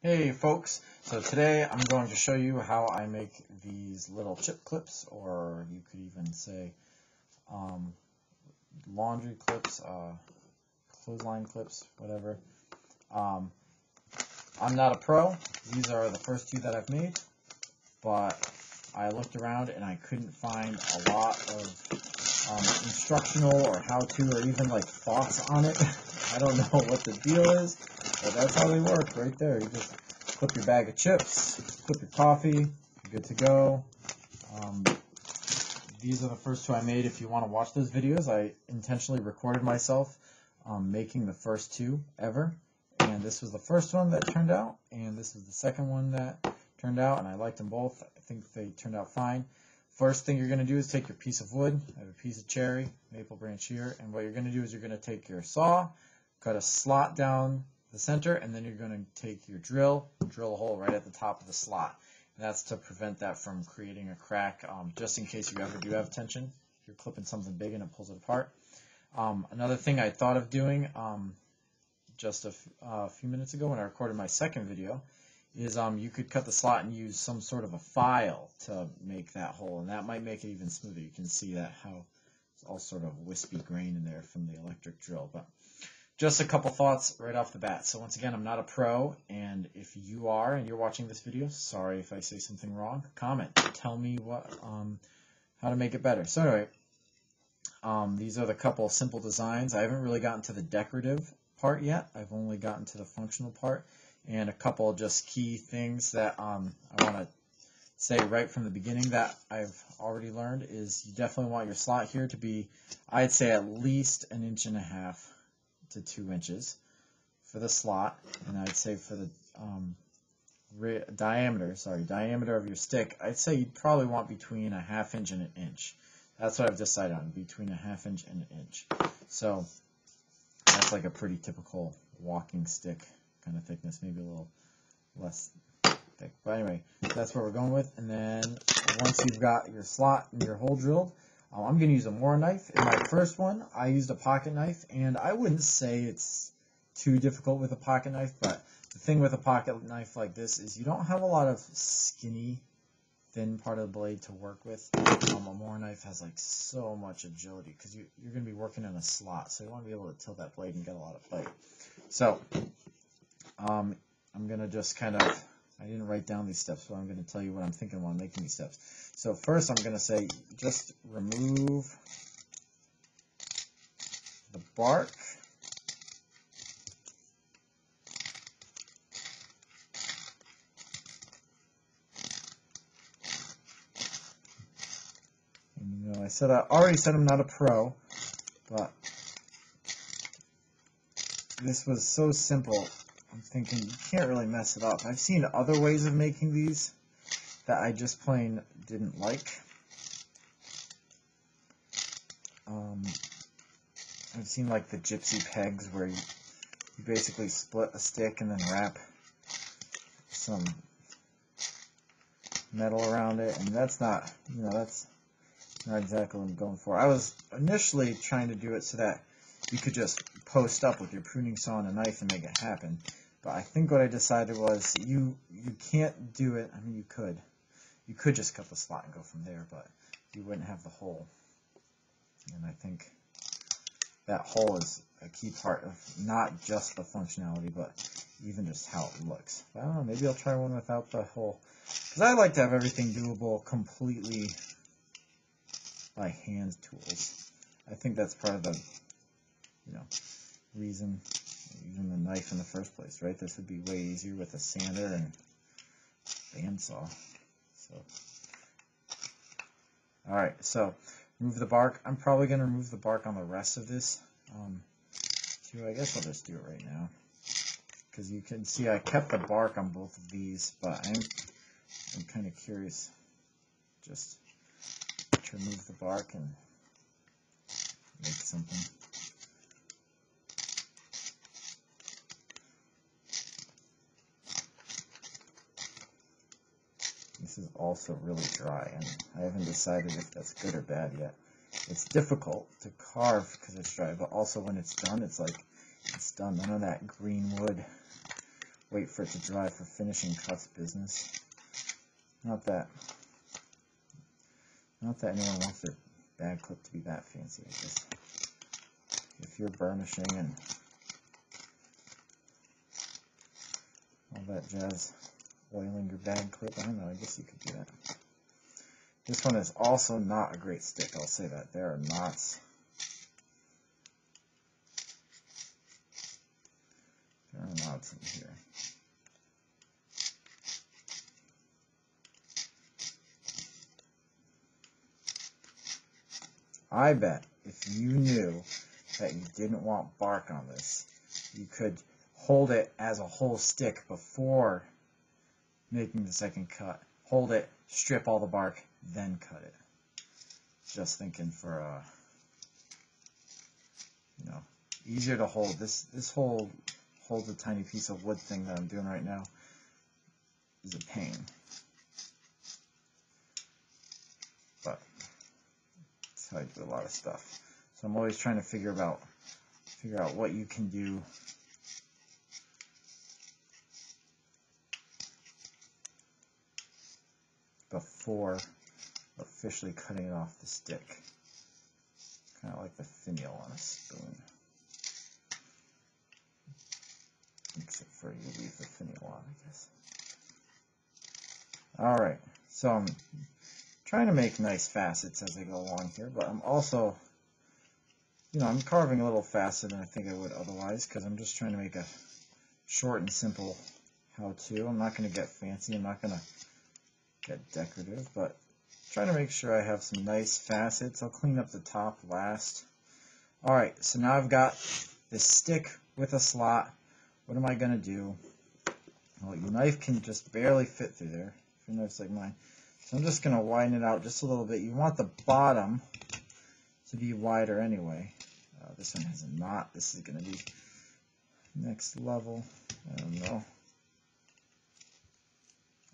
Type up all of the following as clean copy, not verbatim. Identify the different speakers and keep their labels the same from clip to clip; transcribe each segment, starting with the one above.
Speaker 1: Hey folks, so today I'm going to show you how I make these little chip clips, or you could even say laundry clips, clothesline clips, whatever. Um, I'm not a pro. These are the first two that I've made, but I looked around and I couldn't find a lot of instructional or how-to or even like thoughts on it. I don't know what the deal is, but that's how they work right there. You just clip your bag of chips, clip your coffee, you're good to go. These are the first two I made. If you want to watch those videos, I intentionally recorded myself making the first two ever. And this was the first one that turned out, and this was the second one that turned out, and I liked them both. I think they turned out fine. First thing you're going to do is take your piece of wood. I have a piece of cherry, maple branch here, and what you're going to do is you're going to take your saw, cut a slot down the center, and then you're going to take your drill a hole right at the top of the slot. And that's to prevent that from creating a crack, just in case you ever do have tension. You're clipping something big and it pulls it apart. Another thing I thought of doing just a few minutes ago when I recorded my second video is you could cut the slot and use some sort of a file to make that hole, and that might make it even smoother. You can see that how it's all sort of wispy grain in there from the electric drill. But just a couple thoughts right off the bat. So once again, I'm not a pro, and if you are and you're watching this video, sorry if I say something wrong, comment. Tell me what how to make it better. So anyway, these are the couple simple designs. I haven't really gotten to the decorative part yet. I've only gotten to the functional part, and a couple just key things that I want to say right from the beginning that I've already learned is you definitely want your slot here to be, I'd say, at least 1.5 inches to 2 inches for the slot, and I'd say for the diameter of your stick, I'd say you'd probably want between 1/2 inch and 1 inch. That's what I've decided on, between 1/2 inch and 1 inch. So that's like a pretty typical walking stick kind of thickness, maybe a little less thick. But anyway, that's what we're going with. And then once you've got your slot and your hole drilled, I'm going to use a Mora knife. In my first one, I used a pocket knife, and I wouldn't say it's too difficult with a pocket knife, but the thing with a pocket knife like this is you don't have a lot of skinny, thin part of the blade to work with. A Mora knife has like so much agility because you're going to be working in a slot, so you want to be able to tilt that blade and get a lot of bite. So I'm going to just kind of, I didn't write down these steps, so I'm going to tell you what I'm thinking while I'm making these steps. So first I'm going to say just remove the bark. And, you know, I already said I'm not a pro, but this was so simple. I'm thinking you can't really mess it up. I've seen other ways of making these that I just plain didn't like. I've seen like the gypsy pegs where you basically split a stick and then wrap some metal around it, and that's not, you know, that's not exactly what I'm going for. I was initially trying to do it so that you could just post up with your pruning saw and a knife and make it happen. But I think what I decided was you can't do it. I mean, you could just cut the slot and go from there, but you wouldn't have the hole. And I think that hole is a key part of not just the functionality, but even just how it looks. But I don't know, maybe I'll try one without the hole, because I like to have everything doable completely by hand tools. I think that's part of the, you know, reason using the knife in the first place, right? This would be way easier with a sander and bandsaw. So, all right, so remove the bark. I'm probably going to remove the bark on the rest of this too. I guess I'll just do it right now, because you can see I kept the bark on both of these, but I'm kind of curious just to remove the bark and make something. This is also really dry, and I haven't decided if that's good or bad yet. It's difficult to carve because it's dry, but also when it's done, it's like, it's done. None of that green wood wait for it to dry for finishing cuts business. Not that anyone wants their bag clip to be that fancy, I guess. If you're burnishing and all that jazz, oiling your bag clip, I don't know, I guess you could do that. This one is also not a great stick, I'll say that. There are knots. There are knots in here. I bet if you knew that you didn't want bark on this, you could hold it as a whole stick before making the second cut. Hold it, strip all the bark, then cut it. Just thinking for, you know, easier to hold. This whole holds a tiny piece of wood thing that I'm doing right now is a pain. But that's how I do a lot of stuff. So I'm always trying to figure out what you can do before officially cutting it off the stick. Kind of like the finial on a spoon. Except for you leave the finial on, I guess. Alright, so I'm trying to make nice facets as I go along here, but I'm also, you know, I'm carving a little faster than I think I would otherwise, because I'm just trying to make a short and simple how-to. I'm not going to get fancy, I'm not going to get decorative, but trying to make sure I have some nice facets. I'll clean up the top last. Alright, so now I've got this stick with a slot. What am I going to do? Well, your knife can just barely fit through there, if your knife's like mine. So I'm just going to widen it out just a little bit. You want the bottom to be wider anyway. This one has a knot. This is going to be next level. I don't know.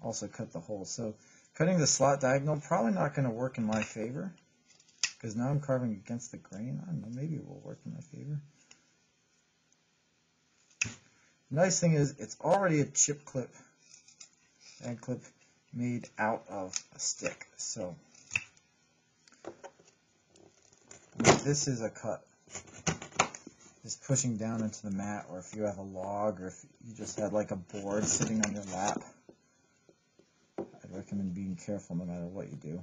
Speaker 1: Also cut the hole. So cutting the slot diagonal probably not going to work in my favor, because now I'm carving against the grain. I don't know, maybe it will work in my favor. The nice thing is it's already a chip clip, bag clip made out of a stick. So this is a cut. Just pushing down into the mat, or if you have a log, or if you just had like a board sitting on your lap, I'd recommend being careful no matter what you do.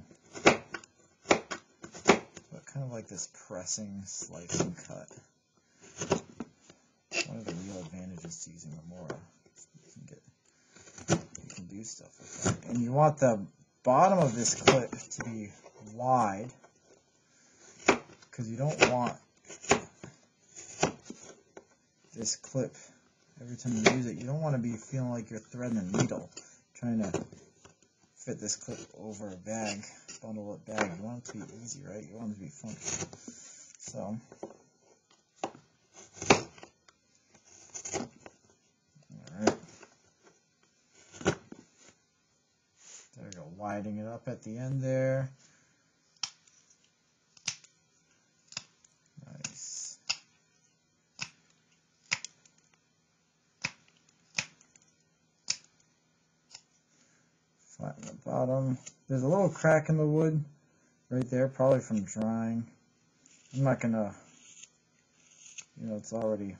Speaker 1: But kind of like this pressing, slicing cut. One of the real advantages to using Remora, you can do stuff with that. And you want the bottom of this clip to be wide, because you don't want this clip, every time you use it, you don't want to be feeling like you're threading a needle trying to fit this clip over a bag, bundle it bag. You want it to be easy, right? You want it to be functional. So alright. There we go, widening it up at the end there. Nice. Flatten the bottom. There's a little crack in the wood right there, probably from drying. I'm not gonna, you know, it's already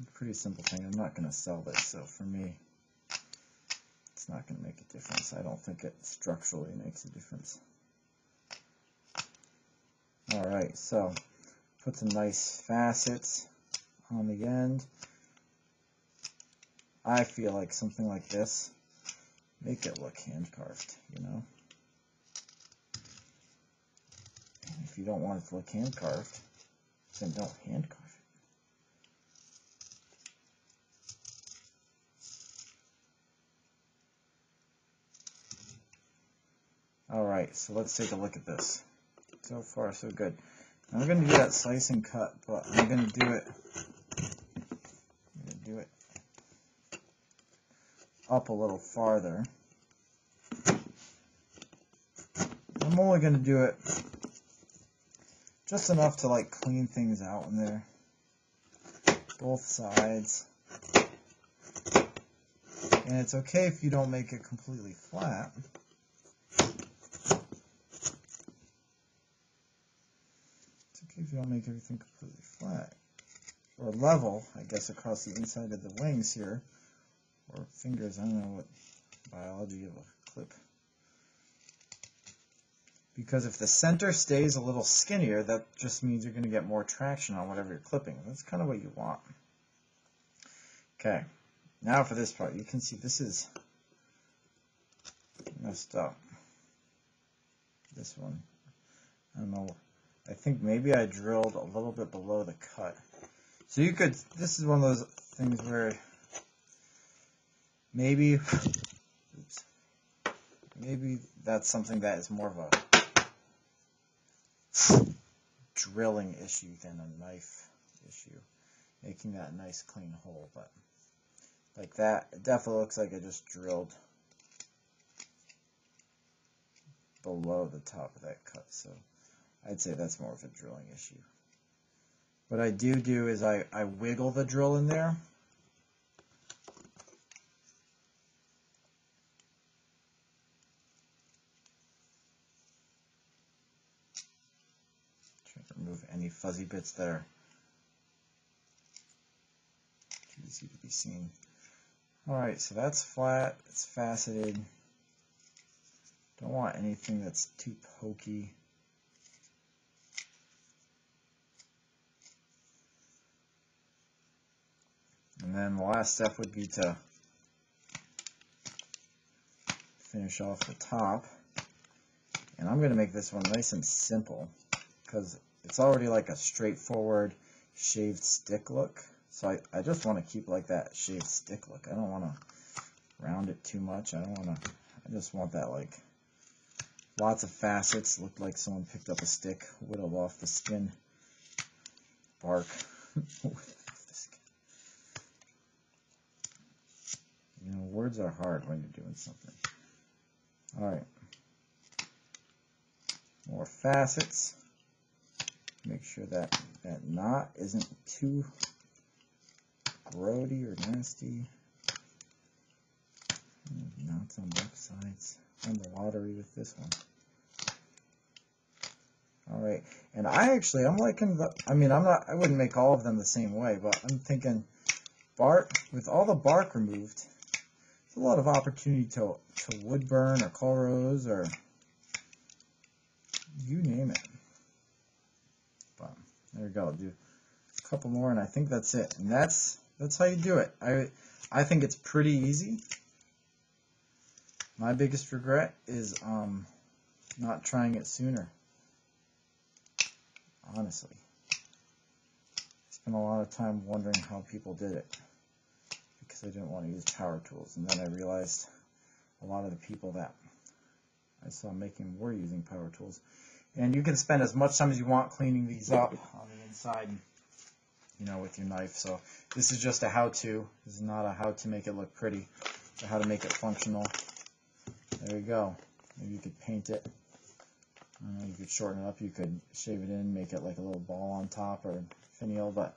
Speaker 1: a pretty simple thing. I'm not gonna sell this, so for me, it's not gonna make a difference. I don't think it structurally makes a difference. Alright, so put some nice facets on the end. I feel like something like this, make it look hand carved, you know? And if you don't want it to look hand carved, then don't hand carve it. Alright, so let's take a look at this. So far, so good. Now I'm going to do that slice and cut, but I'm going to do it up a little farther. I'm only going to do it just enough to like clean things out in there. both sides. And it's okay if you don't make it completely flat. It's okay if you don't make everything completely flat. Or level, I guess, across the inside of the wings here. Or fingers, I don't know what biology of a clip. Because if the center stays a little skinnier, that just means you're going to get more traction on whatever you're clipping. That's kind of what you want. Okay. Now for this part, you can see this is messed up. This one, I don't know, I think maybe I drilled a little bit below the cut. So you could, this is one of those things where maybe, oops, maybe that's something that is more of a drilling issue than a knife issue, making that nice clean hole, but like that, it definitely looks like I just drilled below the top of that cut, so I'd say that's more of a drilling issue. What I do is I wiggle the drill in there. Try to remove any fuzzy bits that are too easy to be seen. Alright, so that's flat, it's faceted. Don't want anything that's too pokey. And then the last step would be to finish off the top. And I'm going to make this one nice and simple because it's already like a straightforward shaved stick look. So I just want to keep like that shaved stick look. I don't want to round it too much. I just want that like lots of facets, look like someone picked up a stick, whittled off the skin, bark. You know, words are hard when you're doing something. Alright. More facets. Make sure that that knot isn't too grody or nasty. Knots on both sides. I'm the lottery with this one. Alright, and I'm liking the, I wouldn't make all of them the same way, but I'm thinking bark, with all the bark removed, there's a lot of opportunity to wood burn or corals or you name it. But there we go. I'll do a couple more and I think that's it. And that's how you do it. I think it's pretty easy. My biggest regret is not trying it sooner. Honestly. I spent a lot of time wondering how people did it because I didn't want to use power tools, and then I realized a lot of the people that I saw making were using power tools. And you can spend as much time as you want cleaning these up on the inside, you know, with your knife. So this is just a how-to. This is not a how to make it look pretty, but how to make it functional. There you go. Maybe you could paint it. You could shorten it up. You could shave it in, make it like a little ball on top or finial. But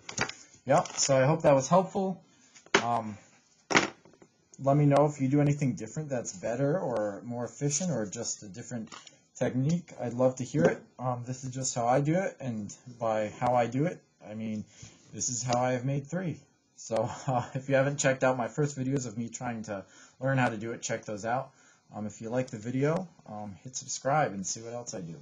Speaker 1: yeah, so I hope that was helpful. Let me know if you do anything different that's better or more efficient or just a different technique. I'd love to hear it. This is just how I do it, and by how I do it, I mean this is how I have made 3. So if you haven't checked out my first videos of me trying to learn how to do it, check those out. If you like the video, hit subscribe and see what else I do.